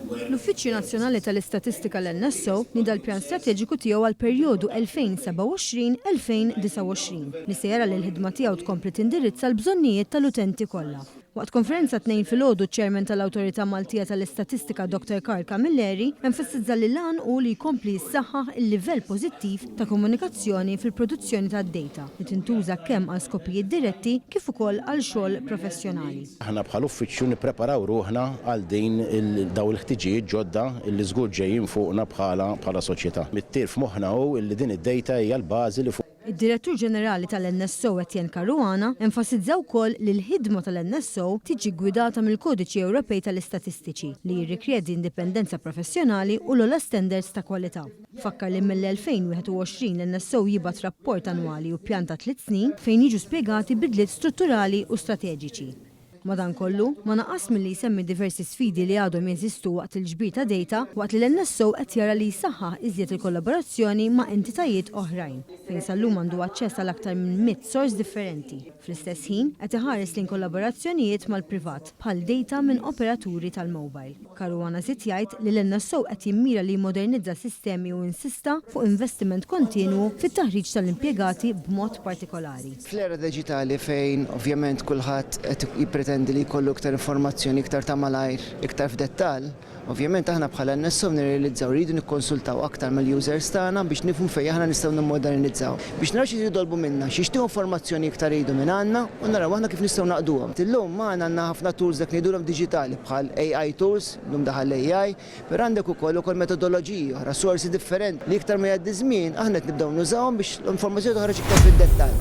L-Uffiċċju Nazzjonali tal-Istatistika l-NSO nida l-pjan strateġiku tiegħu għal perjodu 2027-2029 li se jara li l-ħidma tiegħu tkompli tindirizza l-bżonnijiet tal-utenti kollha. Waqt konferenza tnejn filgħodu ċ-Chairman tal-Awtorità Maltija tal-Istatistika Dr. Karl Camilleri enfasizza li l-għan hu li jkompli jissaħħaħ il-livell pożittiv ta' komunikazzjoni fil-produzzjoni tad-data li tintuża kemm għal skopijiet diretti kif ukoll għal xogħol professjonali. Aħna bħal uffiċċju nippreparaw ruħna għal din daw il-ħtiġijiet ġodda li żgur ġejjin fuqna bħala soċjetà. Mittir f'moħħna hu li din id-data hija l-bażi li fuq. Id-Direttur Ġenerali tal-NSO Etienne Caruana enfasizzaw ukoll li l-ħidma tal-NSO tiġi gwidata mill-Kodiċi Ewropej tal-Istatistiċi li jirrikjedi indipendenza professjonali u l-ola standards ta' kwalità. Fakkar li mill-2021 l-NSO jibgħat rapport annwali u pjan ta' 3 snin fejn jiġu spjegati bidliet strutturali u strateġiċi. Madankollu, ma naqas milli jsemmi diversi sfidi li għadhom jeżistu waqt il-ġbir ta' data waqt li l-NSO qed jara li jsaħħaħ iżjed il-kollaborazzjoni ma' entitajiet oħrajn fejn sallum għandu aċċess għal aktar minn 100 sors differenti. Fl-istess ħin qed iħares lejn kollaborazzjonijiet mal-privat bħal data minn operaturi tal-mobile. Caruana żied jgħid li l-NSO qed jimmira li jmodernizza sistemi u insista fuq investiment kontinwu fit-taħriġ tal-impjegati b'mod partikolari. Fl-era diġitali fejn ovvjament kulħadd qed jippretendi li jkollu iktar informazzjoni, iktar ta' malajr, iktar f'dettall, ovvjament aħna bħala NSO nirrealizzaw rridu nikkonsultaw aktar mal-users tagħna biex nifhmu fejn aħna nistgħu nimmodernizzaw. Biex naraw xi jitolbu minna, x'ixtiequ informazzjoni iktar jridu minn għandna u naraw aħna kif nistgħu naqduhom. Illum għandna ħafna tools dak ngħidulhom diġitali bħal AI tools, llum daħal AI, per għandek ukoll metodoloġiji oħra, sorsi differenti li iktar ma jgħaddi żmien aħna qed nibdew nużawhom biex l-informazzjoni toħroġ iktar fid-dettall.